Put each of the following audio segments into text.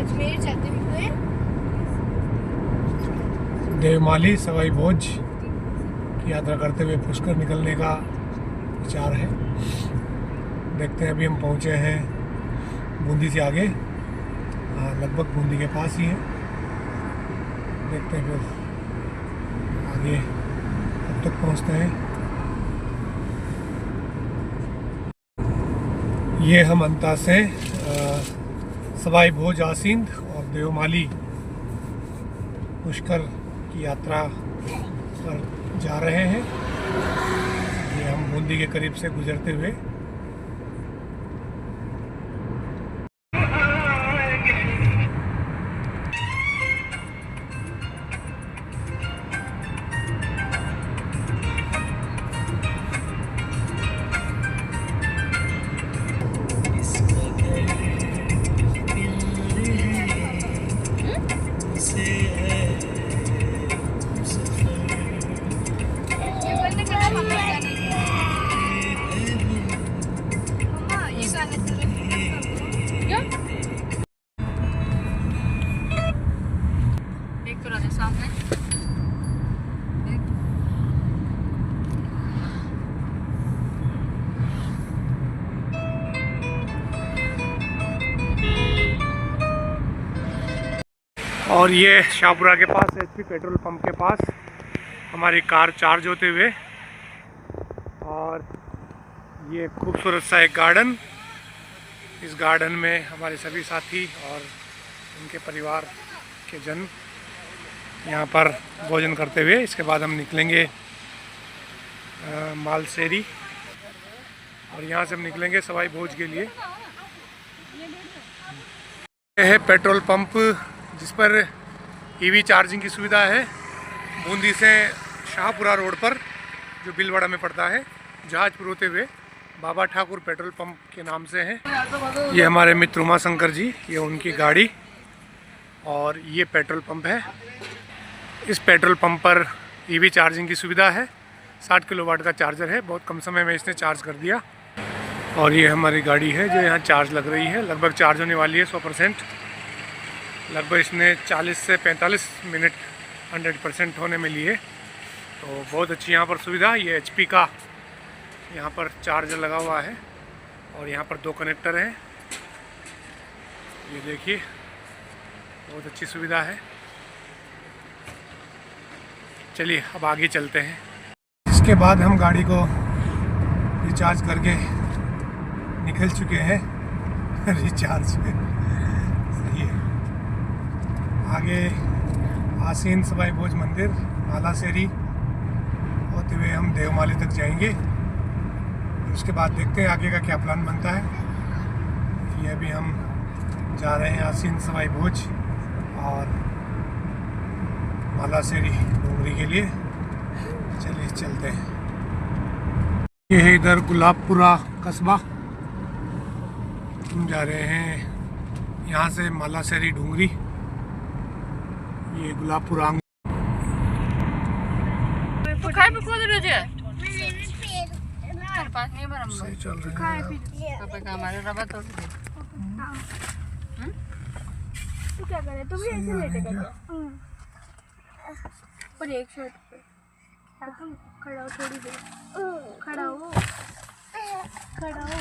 अजमेर जाते हुए देवमाली सवाई भोज की यात्रा करते हुए पुष्कर निकलने का विचार है। देखते हैं, अभी हम पहुंचे हैं बूंदी से आगे, लगभग बूंदी के पास ही है। देखते हैं फिर आगे कब तक पहुंचते हैं। ये हम अंता से सवाई भोज आसींद और देवमाली पुष्कर की यात्रा पर जा रहे हैं। ये हम बूंदी के करीब से गुजरते हुए और ये शाहपुरा के पास HP पेट्रोल पंप के पास हमारी कार चार्ज होते हुए, और ये खूबसूरत सा एक गार्डन। इस गार्डन में हमारे सभी साथी और उनके परिवार के जन यहाँ पर भोजन करते हुए, इसके बाद हम निकलेंगे मालसेरी, और यहाँ से हम निकलेंगे सवाई भोज के लिए। यह है पेट्रोल पंप जिस पर EV चार्जिंग की सुविधा है। बूंदी से शाहपुरा रोड पर जो बिलवाड़ा में पड़ता है, जहाजपुर होते हुए बाबा ठाकुर पेट्रोल पंप के नाम से है। ये हमारे मित्र उमा शंकर जी, ये उनकी गाड़ी, और ये पेट्रोल पंप है। इस पेट्रोल पंप पर EV चार्जिंग की सुविधा है। 60 किलोवाट का चार्जर है, बहुत कम समय में इसने चार्ज कर दिया। और ये हमारी गाड़ी है जो यहाँ चार्ज लग रही है, लगभग चार्ज होने वाली है 100%। लगभग इसने 40 से 45 मिनट 100% होने में लिए। तो बहुत अच्छी यहाँ पर सुविधा। ये HP का यहाँ पर चार्जर लगा हुआ है, और यहाँ पर 2 कनेक्टर हैं। ये देखिए, बहुत अच्छी सुविधा है। चलिए अब आगे चलते हैं। इसके बाद हम गाड़ी को रिचार्ज करके निकल चुके हैं रिचार्ज पे। सही है। आगे आसीन सवाई भोज मंदिर, मालासेरी होते हुए हम देवमाली तक जाएंगे। उसके बाद देखते हैं आगे का क्या प्लान बनता है। ये अभी हम जा रहे हैं आसीन सवाई भोज और मालासेरी डूंगरी के लिए। चलिए चलते हैं। ये है इधर गुलाबपुरा कस्बा। हम जा रहे हैं यहाँ से मालासेरी डूंगरी। ये गुलाबपुरा सही चल रहा है। तू क्या करे? तू भी ऐसे लेटेगा पर एक शर्ट पे तुम खड़ा हो, थोड़ी देर खड़ा हो, खड़ा हो।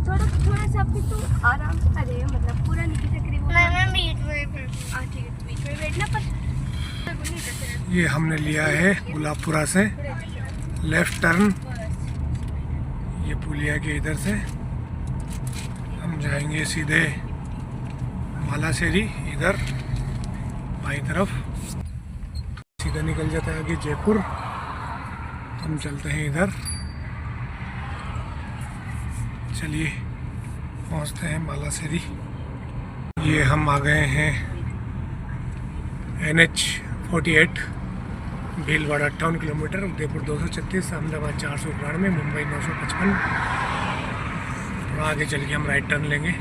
थोड़ा थोड़ा सा भी तू आराम से करे, मतलब पूरा नीचे से करीब। मैं बीच में ठीक है, बीच में बैठना। पर ये हमने लिया है गुलाबपुरा से लेफ्ट टर्न। ये पुलिया के इधर से हम जाएंगे सीधे मालासेरी, इधर बाईं तरफ सीधा निकल जाता है आगे जयपुर। हम चलते हैं इधर। चलिए पहुंचते हैं मालासेरी। ये हम आ गए हैं NH 48, भीलवाड़ा 58 किलोमीटर, उदयपुर 236, अहमदाबाद 491, मुंबई 955। थोड़ा आगे चल के हम राइट टर्न लेंगे। ये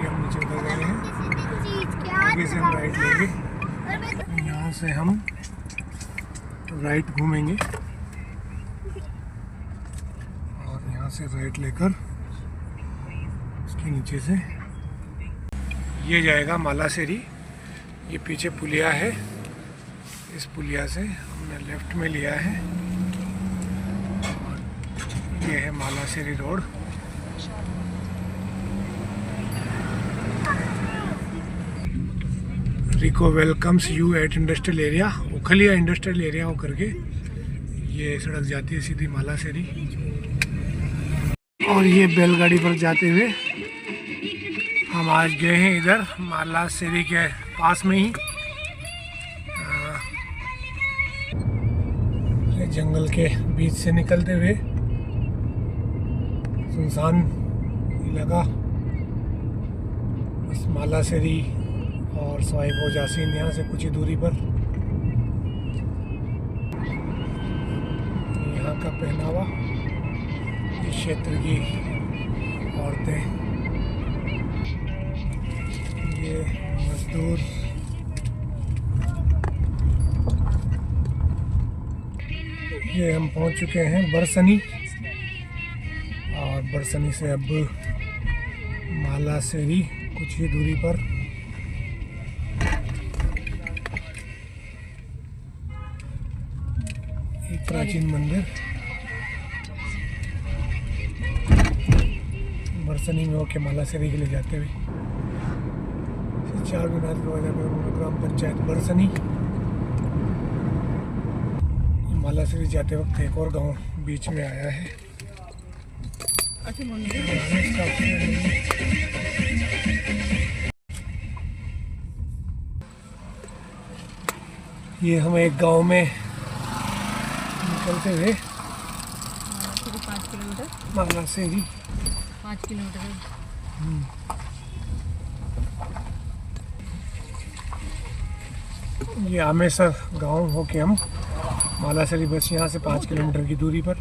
हम नीचे उतर गए हैं, आगे से हम राइट लेंगे। यहाँ से हम राइट घूमेंगे और यहाँ से राइट लेकर इसके नीचे से ये जाएगा मालासेरी। ये पीछे पुलिया है, इस पुलिया से हमने लेफ्ट में लिया है और ये है Malaseri road. RIICO welcomes you at industrial area. Ukhliya industrial area हो करके ये सड़क जाती है सीधी मालासेरी। और ये बैलगाड़ी पर जाते हुए हम आज गए हैं इधर मालासेरी के पास में ही। जंगल के बीच से निकलते हुए सुनसान इलाका, बस मालासेरी और सवाईपो जासीन यहाँ से कुछ ही दूरी पर। यहाँ का पहनावा, इस क्षेत्र की औरतें, ये मजदूर, ये हम पहुंच चुके हैं बरसनी और बरसनी से अब मालासेरी कुछ ही दूरी पर। एक प्राचीन मंदिर बरसनी में होके मालासेरी के लिए जाते हुए 4 मीनार ग्राम पंचायत बरसनी। मालासेरी जाते वक्त एक और गांव बीच में आया है। ये हम एक गांव में निकलते हुए 5 किलोमीटर, मालासेरी 5 किलोमीटर। ये आमेसर गांव होके हम मालासेरी बस यहाँ से 5 किलोमीटर की दूरी पर।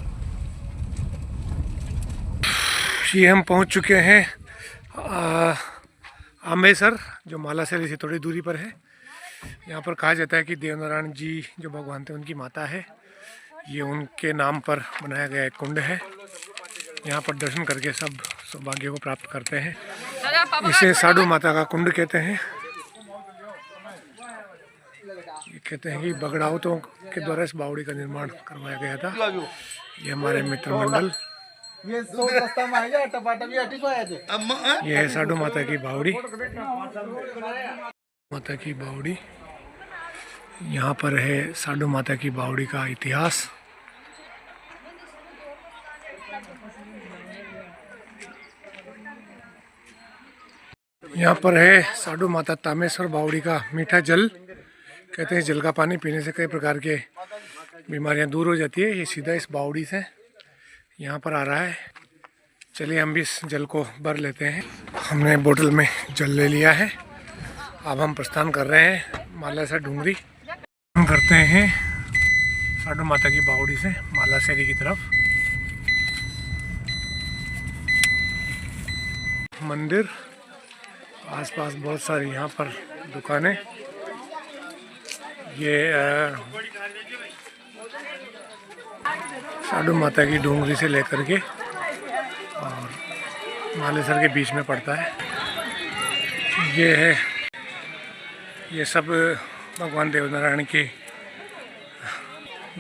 ये हम पहुँच चुके हैं आमेसर, जो मालासेरी से थोड़ी दूरी पर है। यहाँ पर कहा जाता है कि देवनारायण जी जो भगवान थे उनकी माता है। ये उनके नाम पर बनाया गया एक कुंड है। यहाँ पर दर्शन करके सब सौभाग्य को प्राप्त करते हैं। इसे साधु माता का कुंड कहते हैं। ये कहते हैं कि बगड़ावतों के द्वारा इस बावड़ी का निर्माण करवाया गया था। ये हमारे मित्र मंडल, ये है साधु माता की बावड़ी। माता की बावड़ी, यहाँ पर है साधु माता की बावड़ी का इतिहास। यहाँ पर है साधु माता तामेश्वर बावड़ी का मीठा जल। कहते हैं जल का पानी पीने से कई प्रकार के बीमारियां दूर हो जाती है। ये सीधा इस बावड़ी से यहाँ पर आ रहा है। चलिए हम भी इस जल को भर लेते हैं। हमने बोतल में जल ले लिया है। अब हम प्रस्थान कर रहे हैं मालासेरी डूंगरी। हम करते हैं साधु माता की बावड़ी से मालासेरी की तरफ। मंदिर, आसपास बहुत सारी यहाँ पर दुकानें। ये साधु माता की डूंगरी से लेकर के और मालेसर के बीच में पड़ता है। ये है, ये सब भगवान देवनारायण के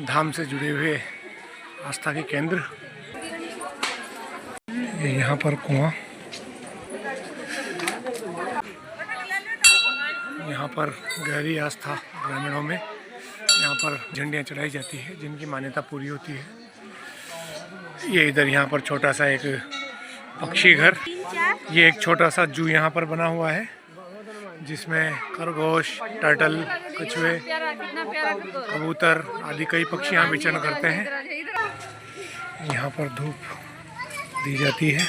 धाम से जुड़े हुए आस्था के केंद्र। ये यहाँ पर कुआं, यहाँ पर गहरी आस्था ग्रामीणों में। यहाँ पर झंडियाँ चढ़ाई जाती है जिनकी मान्यता पूरी होती है। ये इधर यहाँ पर छोटा सा एक पक्षी घर, ये एक छोटा सा जू यहाँ पर बना हुआ है जिसमें खरगोश, टर्टल, कछुए, कबूतर आदि कई पक्षी यहाँ विचरण करते हैं। यहाँ पर धूप दी जाती है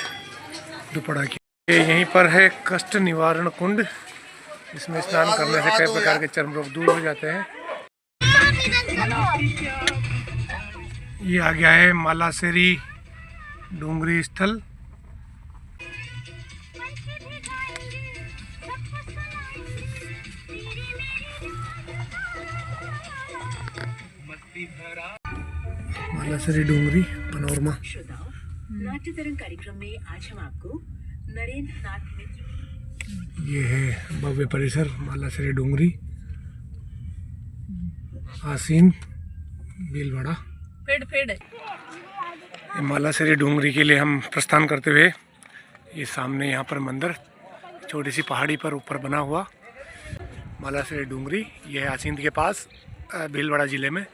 दोपहर की। यहीं पर है कष्ट निवारण कुंड, इसमें स्नान करने से कई प्रकार के चर्म रोग दूर हो जाते हैं। ये आ गया है मालासेरी डूंगरी स्थल। मालासेरी डूंगरी पनोरमा। नाट्य तरंग कार्यक्रम में आज हम आपको नरेंद्र नाथ मित्र ये है भव्य परिसर मालासरे डोंगरी, आसीन भीलवाड़ा। ये मालासरे डोंगरी के लिए हम प्रस्थान करते हुए ये सामने यहाँ पर मंदिर छोटी सी पहाड़ी पर ऊपर बना हुआ मालासरे डोंगरी, ये है आसीन के पास भीलवाड़ा ज़िले में।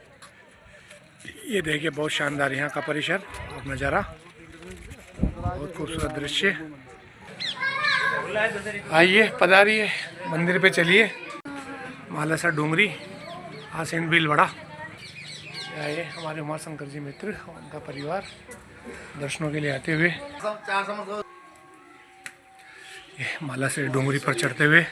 ये देखिए बहुत शानदार यहाँ का परिसर और नज़ारा, बहुत खूबसूरत दृश्य। आइए पधारिए मंदिर पे चलिए, मालासर डोंगरी आसीन भीलवाड़ा। आइए हमारे उमाशंकर जी मित्र और उनका परिवार दर्शनों के लिए आते हुए ये मालासर डोंगरी पर चढ़ते हुए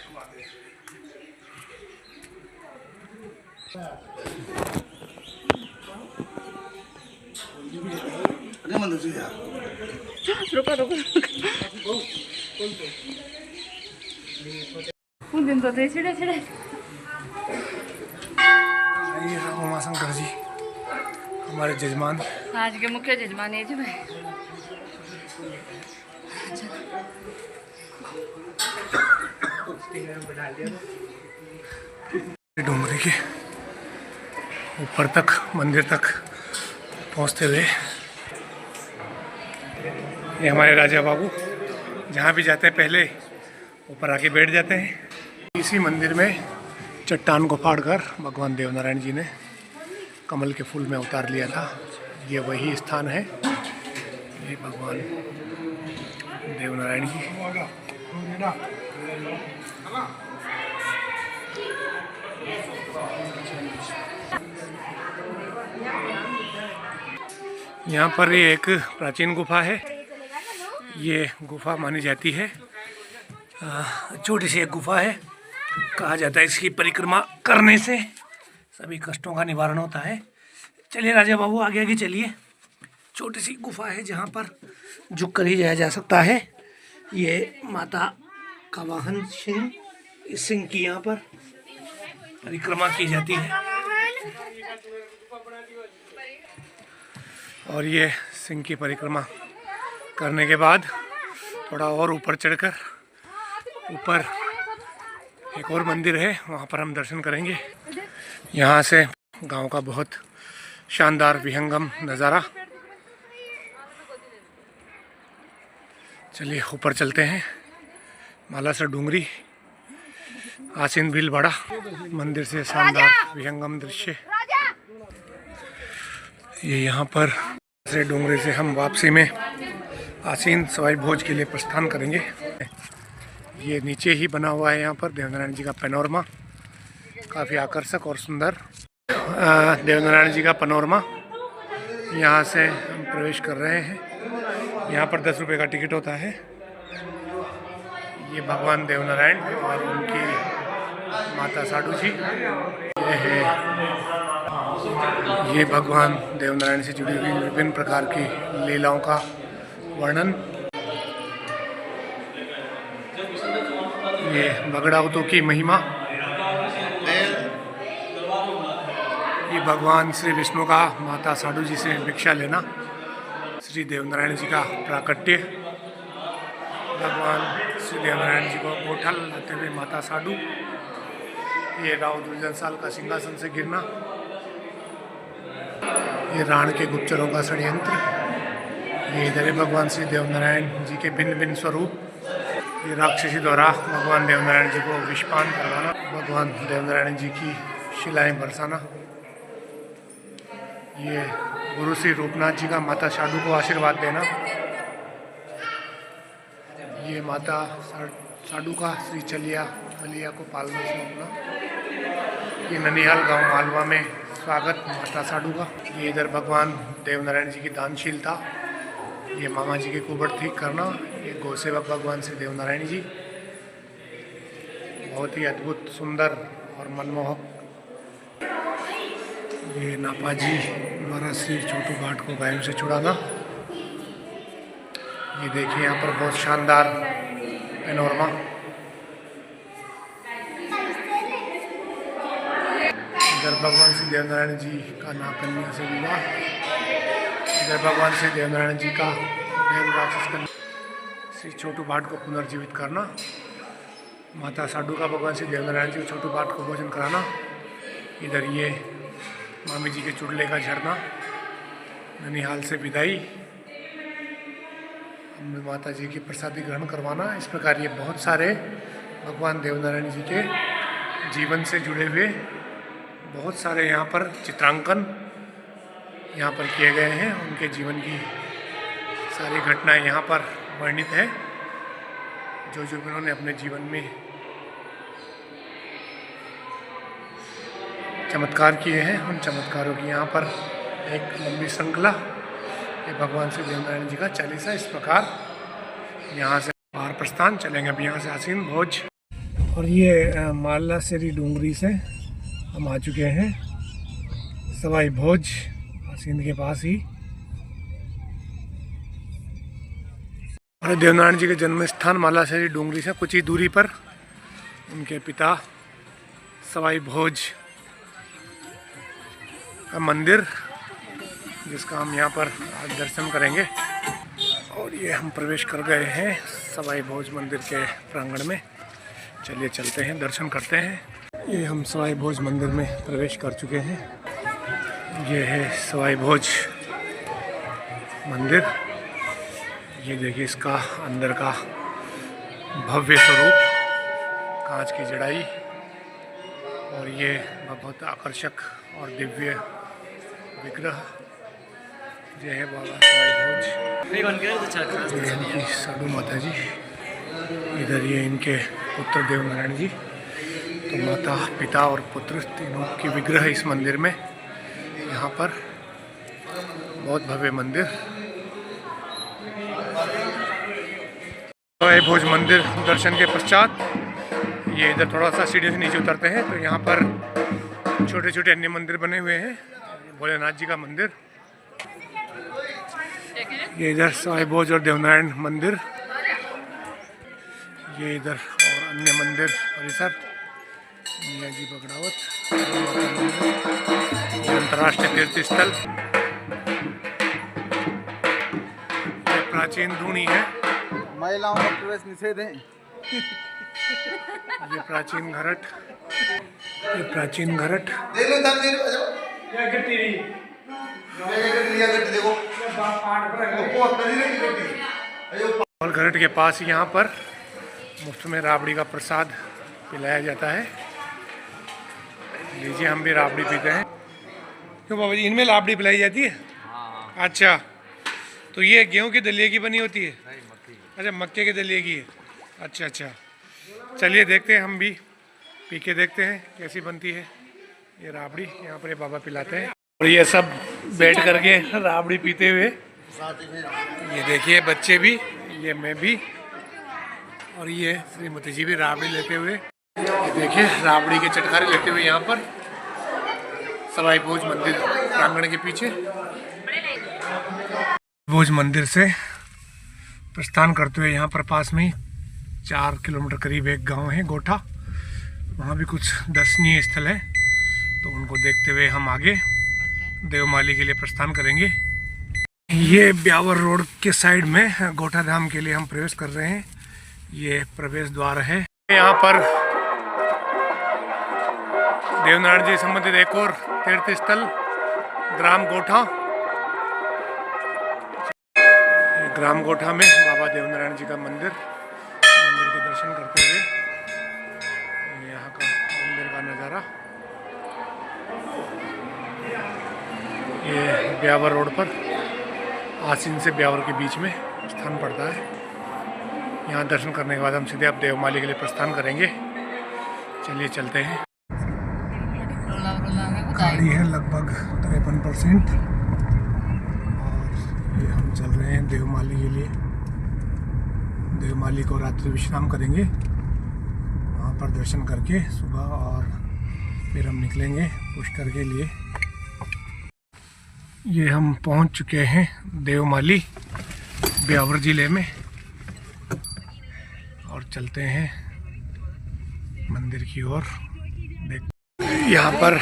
आइए उमाशंकर जी हमारे जजमान, आज के मुख्य जजमान है जी भाई। डोंगरी के ऊपर तक मंदिर तक पहुंचते हुए ये हमारे राजा बाबू जहाँ भी जाते हैं पहले ऊपर आके बैठ जाते हैं। इसी मंदिर में चट्टान को फाड़कर भगवान देवनारायण जी ने कमल के फूल में उतार लिया था। ये वही स्थान है, ये भगवान देवनारायण जी। यहाँ पर ये एक प्राचीन गुफा है। ये गुफा मानी जाती है, छोटी सी एक गुफा है। कहा जाता है इसकी परिक्रमा करने से सभी कष्टों का निवारण होता है। चलिए राजा बाबू आगे आगे चलिए। छोटी सी गुफा है जहाँ पर झुक कर ही जाया जा सकता है। ये माता का वाहन सिंह, इस सिंह की यहाँ पर परिक्रमा की जाती है। और ये सिंह की परिक्रमा करने के बाद थोड़ा और ऊपर चढ़कर ऊपर एक और मंदिर है, वहाँ पर हम दर्शन करेंगे। यहाँ से गांव का बहुत शानदार विहंगम नज़ारा। चलिए ऊपर चलते हैं। मालासर डोंगरी आसीन भीलवाड़ा मंदिर से शानदार विहंगम दृश्य। ये यहाँ पर से डोंगरी से हम वापसी में आसीन सवाई भोज के लिए प्रस्थान करेंगे। ये नीचे ही बना हुआ है यहाँ पर देवनारायण जी का पैनोरमा, काफ़ी आकर्षक और सुंदर देवनारायण जी का पैनोरमा। यहाँ से हम प्रवेश कर रहे हैं। यहाँ पर 10 रुपये का टिकट होता है। ये भगवान देवनारायण और उनकी माता साडू जी, ये है ये भगवान देवनारायण से जुड़ी हुई विभिन्न प्रकार की लीलाओं का वर्णन। ये बगड़ावतों की महिमा। ये भगवान श्री विष्णु का माता साडू जी से भिक्षा लेना। श्री देवनारायण जी का प्राकट्य। भगवान श्री देवनारायण जी को गोठल लाते हुए माता साडू। ये राव दुर्जन साल का सिंहासन से गिरना। ये राण के गुप्तचरों का षड्यंत्र। ये इधर है भगवान श्री देवनारायण जी के भिन्न भिन्न स्वरूप। ये राक्षसी द्वारा भगवान देवनारायण जी को विषपान करवाना। भगवान देवनारायण जी की शिलाएं बरसाना। ये गुरु श्री रूपनाथ जी का माता साडू को आशीर्वाद देना। ये माता साडू का श्री चलिया बलिया को पालना सौंपना। ये ननिहाल गांव मालवा में स्वागत माता साडू का। ये इधर भगवान देवनारायण जी की दानशीलता। ये मामा जी के कुबड़ ठीक करना। ये गौसेवक भगवान श्री देवनारायण जी, बहुत ही अद्भुत सुंदर और मनमोहक। ये नापा जी द्वारा श्री छोटू घाट को गायों से छुड़ाना। ये देखिए यहाँ पर बहुत शानदार पैनोरमा। इधर भगवान श्री देवनारायण जी का नाग कन्या से विवाह। इधर भगवान श्री देवनारायण जी का भैरव राक्षस का श्री छोटू भाट को पुनर्जीवित करना, माता साडू का भगवान श्री देवनारायण जी को छोटू भाट को भोजन कराना। इधर ये मामी जी के चुड़ले का झरना, ननिहाल से विदाई, हमें माता जी की प्रसादी ग्रहण करवाना। इस प्रकार ये बहुत सारे भगवान देवनारायण जी के जीवन से जुड़े हुए बहुत सारे यहाँ पर चित्रांकन यहाँ पर किए गए हैं। उनके जीवन की सारी घटनाएं यहाँ पर वर्णित है, जो उन्होंने अपने जीवन में चमत्कार किए हैं। उन चमत्कारों की यहाँ पर एक लंबी श्रृंखला, ये भगवान श्री देवनारायण जी का चालीसा। इस प्रकार यहाँ से बाहर प्रस्थान चलेंगे अब यहाँ से आसीन भोज। और ये मालासेरी डूंगरी से हम आ चुके हैं सवाई भोज आसीन के पास ही। और देवनारायण जी के जन्म स्थान मालासेरी डूंगरी से कुछ ही दूरी पर उनके पिता सवाई भोज का मंदिर, जिसका हम यहाँ पर आज दर्शन करेंगे। और ये हम प्रवेश कर गए हैं सवाई भोज मंदिर के प्रांगण में। चलिए चलते हैं, दर्शन करते हैं। ये हम सवाई भोज मंदिर में प्रवेश कर चुके हैं। ये है सवाई भोज मंदिर। ये देखिए इसका अंदर का भव्य स्वरूप, कांच की जड़ाई, और ये बहुत आकर्षक और दिव्य विग्रह ये है बाबा सवाई भोज। ये इनकी साडू माता जी, इधर ये इनके पुत्र देवनारायण जी। तो माता, पिता और पुत्र तीनों की विग्रह इस मंदिर में। यहाँ पर बहुत भव्य मंदिर। सवाई भोज मंदिर दर्शन के पश्चात ये इधर थोड़ा सा सीढ़ी से नीचे उतरते हैं तो यहाँ पर छोटे छोटे अन्य मंदिर बने हुए हैं। भोलेनाथ जी का मंदिर, ये इधर सवाई भोज और देवनारायण मंदिर, ये इधर और अन्य मंदिर परिसर, मिया जी बगड़ावत, अंतर्राष्ट्रीय तीर्थ स्थल, ये प्राचीन धूनी है, महिलाओं का प्रवेश निषेध है। ये प्राचीन घरट, ये प्राचीन घरट, और घरट के पास यहाँ पर मुफ्त में राबड़ी का प्रसाद पिलाया जाता है। लीजिए, हम भी राबड़ी पीते हैं। क्यों बाबा जी, इनमें राबड़ी पिलाई जाती है? अच्छा, तो ये गेहूं के दलिए की बनी होती है? अच्छा, मक्के के दलिए की है। अच्छा अच्छा, चलिए देखते हैं, हम भी पी के देखते हैं कैसी बनती है ये राबड़ी। यहाँ पर ये बाबा पिलाते हैं और ये सब बैठ करके राबड़ी पीते हुए, ये देखिए बच्चे भी, ये मैं भी, और ये श्रीमती जी भी राबड़ी लेते हुए, ये देखिए राबड़ी के चटखारे लेते हुए यहाँ पर सवाई भोज मंदिर प्रांगण के पीछे। भोज मंदिर से प्रस्थान करते हुए यहाँ पर पास में ही 4 किलोमीटर करीब एक गांव है गोठा, वहाँ भी कुछ दर्शनीय स्थल है, तो उनको देखते हुए हम आगे देवमाली के लिए प्रस्थान करेंगे। ये ब्यावर रोड के साइड में गोठा धाम के लिए हम प्रवेश कर रहे हैं। ये प्रवेश द्वार है। यहाँ पर देवनारायण जी संबंधित एक और तीर्थ स्थल ग्राम गोठा। ग्राम गोठा में बाबा देवनारायण जी का मंदिर के दर्शन करते हुए यहाँ का मंदिर का नज़ारा। ये ब्यावर रोड पर आसीन से ब्यावर के बीच में स्थान पड़ता है। यहाँ दर्शन करने के बाद हम सीधे अब देवमाली के लिए प्रस्थान करेंगे। चलिए चलते हैं। खाली है लगभग 53% और ये हम चल रहे हैं देवमाली के लिए। देवमाली को रात्रि विश्राम करेंगे, वहाँ पर दर्शन करके सुबह, और फिर हम निकलेंगे पुष्कर के लिए। ये हम पहुँच चुके हैं देवमाली ब्यावर जिले में और चलते हैं मंदिर की ओर। यहाँ पर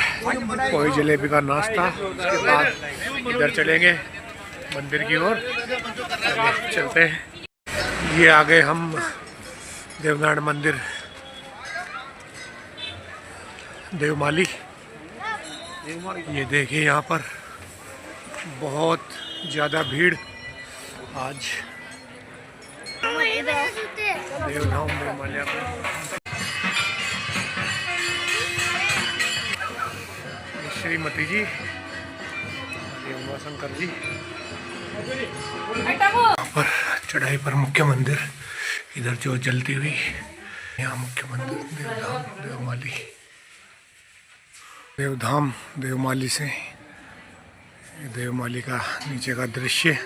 कोई जलेबी का नाश्ता, उसके बाद इधर चलेंगे मंदिर की ओर। चलते हैं। ये आ गए हम देवनारायण मंदिर देवमाली। ये देखिए यहाँ पर बहुत ज़्यादा भीड़ आज देवधाम देवमालिया में। श्रीमती जी, शंकर जी। यहाँ पर चढ़ाई पर मुख्य मंदिर, इधर जो जलती हुई, यहाँ मुख्य मंदिर देवधाम देवमाली। देवधाम देवमाली से देवमाली का नीचे का दृश्य।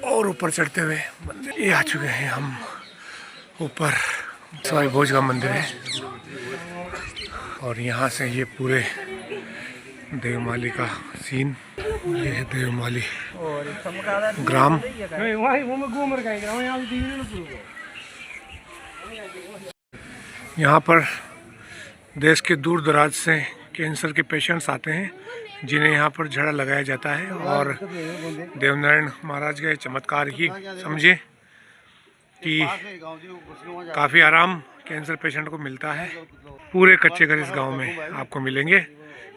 और ऊपर चढ़ते हुए मंदिर ये आ चुके हैं हम ऊपर। सवाई भोज का मंदिर है और यहाँ से ये पूरे देवमाली का सीन। ये है देवमाली ग्राम। यहाँ पर देश के दूर दराज से कैंसर के पेशेंट्स आते हैं जिन्हें यहाँ पर झड़ा लगाया जाता है और देवनारायण महाराज के चमत्कार ही समझे कि काफ़ी आराम कैंसर पेशेंट को मिलता है। पूरे कच्चे घर इस गांव में आपको मिलेंगे।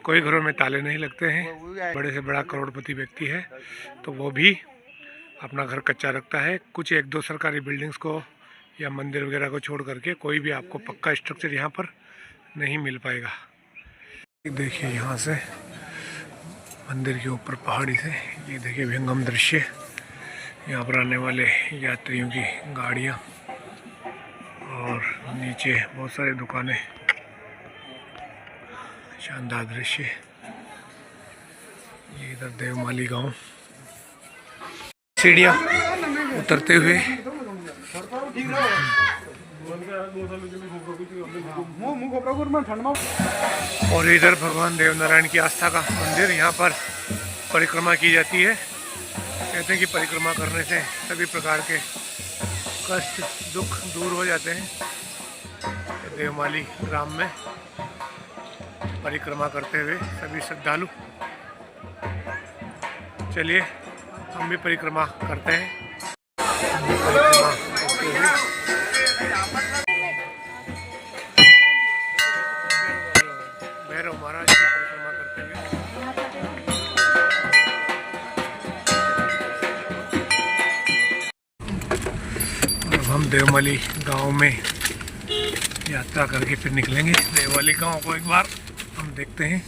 कोई घरों में ताले नहीं लगते हैं। बड़े से बड़ा करोड़पति व्यक्ति है तो वो भी अपना घर कच्चा रखता है। कुछ एक दो सरकारी बिल्डिंग्स को या मंदिर वगैरह को छोड़ करके कोई भी आपको पक्का स्ट्रक्चर यहाँ पर नहीं मिल पाएगा। देखिए यहाँ से मंदिर के ऊपर पहाड़ी से ये देखिए विहंगम दृश्य। यहाँ पर आने वाले यात्रियों की गाड़ियाँ और नीचे बहुत सारी दुकानें। शानदार दृश्य। ये इधर देवमाली गांव। सीढ़ियाँ उतरते हुए और इधर भगवान देवनारायण की आस्था का मंदिर। यहाँ पर परिक्रमा की जाती है। कहते हैं कि परिक्रमा करने से सभी प्रकार के कष्ट दुख दूर हो जाते हैं। देवमाली ग्राम में परिक्रमा करते हुए सभी श्रद्धालु। चलिए हम भी परिक्रमा करते हैं। भैरव महाराज की परिक्रमा करते हुए अब हम देवमाली गांव में यात्रा करके फिर निकलेंगे। देवमाली गांव को एक बार हम देखते हैं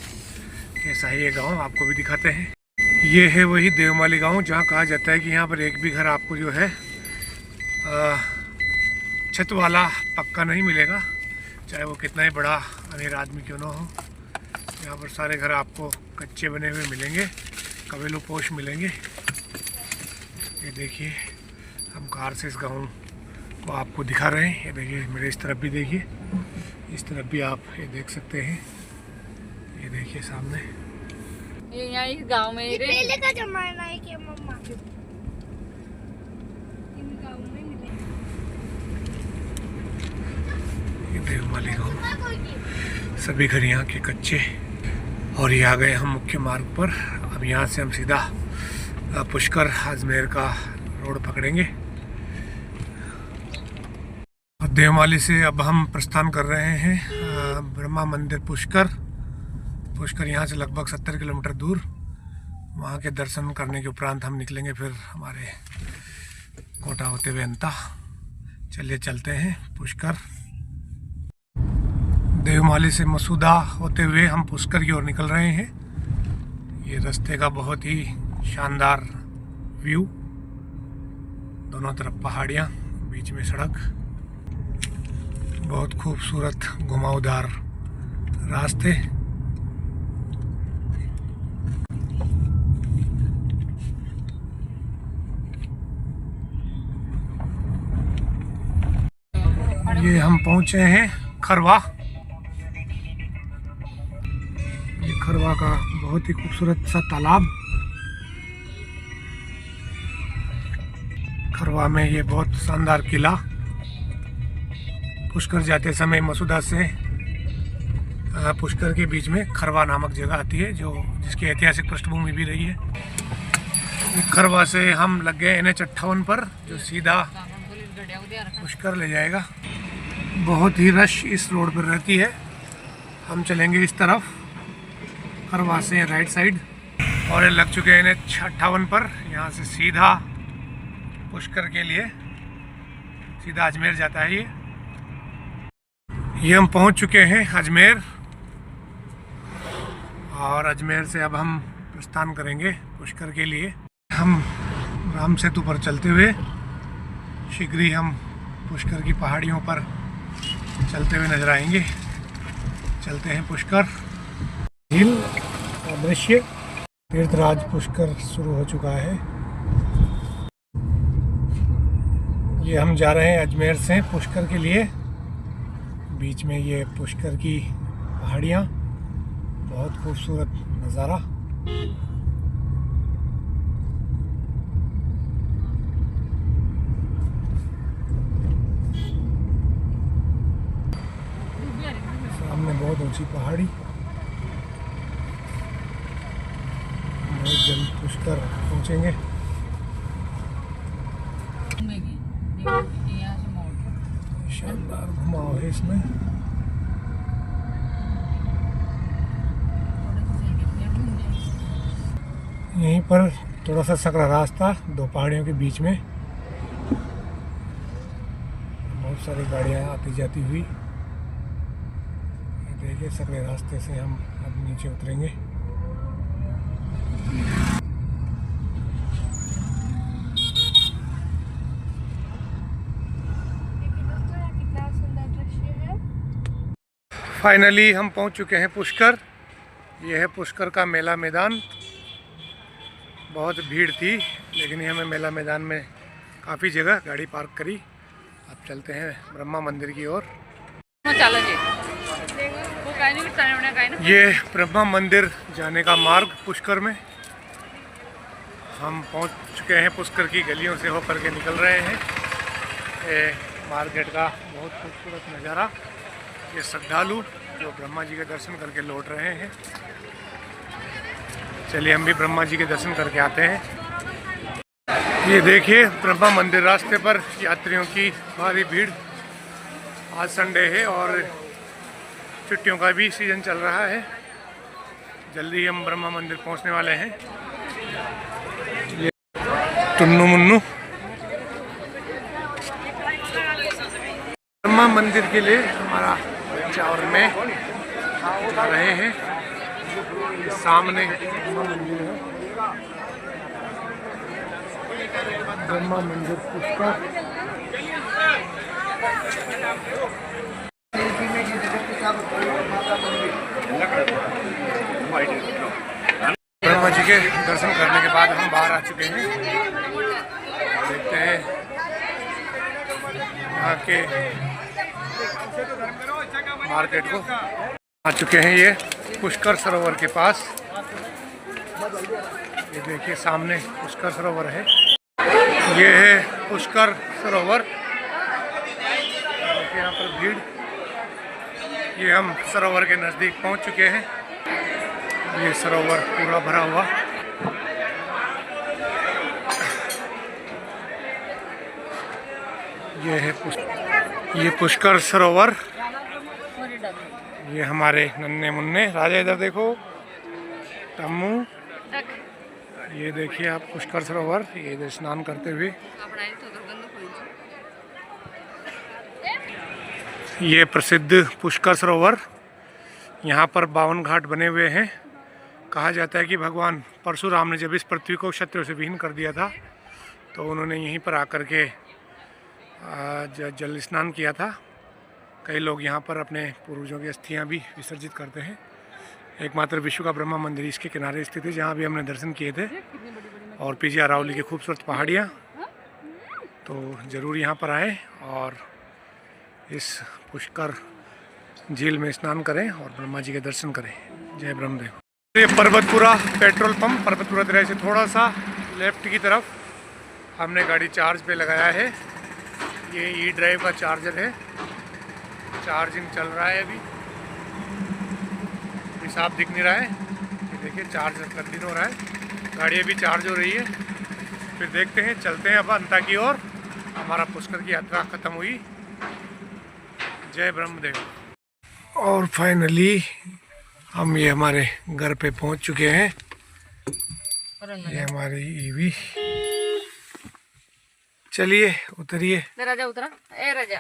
कैसा है ये गांव, आपको भी दिखाते हैं। ये है वही देवमाली गांव जहां कहा जाता है कि यहाँ पर एक भी घर आपको जो है छत वाला पक्का नहीं मिलेगा, चाहे वो कितना ही बड़ा अमीर आदमी क्यों ना हो। यहाँ पर सारे घर आपको कच्चे बने हुए मिलेंगे, कबीलों पोश मिलेंगे। ये देखिए हम कार से इस गांव को आपको दिखा रहे हैं। ये देखिए मेरे इस तरफ भी देखिए, इस तरफ भी आप ये देख सकते हैं। ये देखिए सामने ये यहाँ इस गांव में ही पहले का जमाना है कि मम्मा इन गाँव में मिले। ये देवमाली गांव, सभी घर यहाँ के कच्चे। और ये आ गए हम मुख्य मार्ग पर। अब यहाँ से हम सीधा पुष्कर अजमेर का रोड पकड़ेंगे। और देवमाली से अब हम प्रस्थान कर रहे हैं ब्रह्मा मंदिर पुष्कर। पुष्कर यहाँ से लगभग 70 किलोमीटर दूर। वहाँ के दर्शन करने के उपरांत हम निकलेंगे फिर हमारे कोटा होते हुए अंता। चलिए चलते हैं पुष्कर। देवमाली से मसूदा होते हुए हम पुष्कर की ओर निकल रहे हैं। ये रास्ते का बहुत ही शानदार व्यू, दोनों तरफ पहाड़ियाँ, बीच में सड़क, बहुत खूबसूरत घुमावदार रास्ते। ये हम पहुंचे हैं खरवा। ये खरवा का बहुत ही खूबसूरत सा तालाब। खरवा में ये बहुत शानदार किला। पुष्कर जाते समय मसूदा से पुष्कर के बीच में खरवा नामक जगह आती है, जो जिसकी ऐतिहासिक पृष्ठभूमि भी रही है। खरवा से हम लग गए NH58 पर, जो सीधा पुष्कर ले जाएगा। बहुत ही रश इस रोड पर रहती है। हम चलेंगे इस तरफ खरवा से राइट साइड, और ये लग चुके हैं NH58 पर। यहाँ से सीधा पुष्कर के लिए सीधा अजमेर जाता है। ये हम पहुँच चुके हैं अजमेर, और अजमेर से अब हम प्रस्थान करेंगे पुष्कर के लिए। हम राम सेतु पर चलते हुए शीघ्र ही हम पुष्कर की पहाड़ियों पर चलते हुए नजर आएंगे। चलते हैं पुष्कर। झील का दृश्य। तीर्थराज पुष्कर शुरू हो चुका है। ये हम जा रहे हैं अजमेर से पुष्कर के लिए। बीच में ये पुष्कर की पहाड़ियाँ, बहुत खूबसूरत नज़ारा। सामने बहुत ऊंची पहाड़ी। बहुत जल्द पुष्कर पहुंचेंगे। शानदार घुमाव है इसमें। यहीं पर थोड़ा सा सकरा रास्ता, दो पहाड़ियों के बीच में। बहुत सारी गाड़ियां आती जाती हुई। देखिए सकरे रास्ते से हम अब नीचे उतरेंगे। फाइनली हम पहुंच चुके हैं पुष्कर। यह है पुष्कर का मेला मैदान। बहुत भीड़ थी, लेकिन ये हमें मेला मैदान में काफ़ी जगह गाड़ी पार्क करी। अब चलते हैं ब्रह्मा मंदिर की ओर। ये ब्रह्मा मंदिर जाने का मार्ग पुष्कर में। हम पहुंच चुके हैं पुष्कर की गलियों से होकर के निकल रहे हैं। ये मार्केट का बहुत खूबसूरत नज़ारा। ये श्रद्धालु जो ब्रह्मा जी के दर्शन करके लौट रहे हैं। चलिए हम भी ब्रह्मा जी के दर्शन करके आते हैं। ये देखिए ब्रह्मा मंदिर रास्ते पर यात्रियों की भारी भीड़। आज संडे है और छुट्टियों का भी सीजन चल रहा है। जल्दी हम ब्रह्मा मंदिर पहुंचने वाले हैं। ये टुन्नू मुन्नू ब्रह्मा मंदिर के लिए हमारा चावर में जा रहे हैं। सामने ब्रह्मा मंदिर है। ब्रह्मा मंदिर पुष्कर। ब्रह्मा जी के दर्शन करने के बाद हम बाहर आ चुके हैं। देखते हैं यहाँ के मार्केट को। आ चुके हैं ये पुष्कर सरोवर के पास। ये देखिए सामने पुष्कर सरोवर है। ये है पुष्कर सरोवर। देखिए यहाँ पर भीड़। ये हम सरोवर के नज़दीक पहुँच चुके हैं। ये सरोवर पूरा भरा हुआ। ये है ये पुष्कर सरोवर। ये हमारे नन्हे मुन्ने राजा, इधर देखो टम्मू। ये देखिए आप पुष्कर सरोवर। ये इधर स्नान करते हुए। ये प्रसिद्ध पुष्कर सरोवर। यहाँ पर 52 घाट बने हुए हैं। कहा जाता है कि भगवान परशुराम ने जब इस पृथ्वी को क्षत्रियों से विहीन कर दिया था, तो उन्होंने यहीं पर आकर के जल स्नान किया था। कई लोग यहाँ पर अपने पूर्वजों की अस्थियाँ भी विसर्जित करते हैं। एकमात्र विश्व का ब्रह्मा मंदिर इसके किनारे स्थित है, जहाँ भी हमने दर्शन किए थे। और पीछे अरावली की खूबसूरत पहाड़ियाँ। तो ज़रूर यहाँ पर आएँ और इस पुष्कर झील में स्नान करें और ब्रह्मा जी के दर्शन करें। जय ब्रह्मदेव। ये पर्वतपुरा पेट्रोल पंप, पर्वतपुरा तरह से थोड़ा सा लेफ्ट की तरफ हमने गाड़ी चार्ज पे लगाया है। ये ई ड्राइव का चार्जर है। चार्जिंग चल रहा है अभी। साफ दिख नहीं रहा है। ये देखिए चार्ज कंटिन्यू हो रहा है, गाड़ी अभी चार्ज हो रही है। फिर देखते हैं, चलते हैं अब अंता की ओर। हमारा पुष्कर की यात्रा खत्म हुई। जय ब्रह्मदेव। और फाइनली हम ये हमारे घर पे पहुंच चुके हैं। ये हमारी ईवी। चलिए उतरिए। राजा उतरा, ए राजा।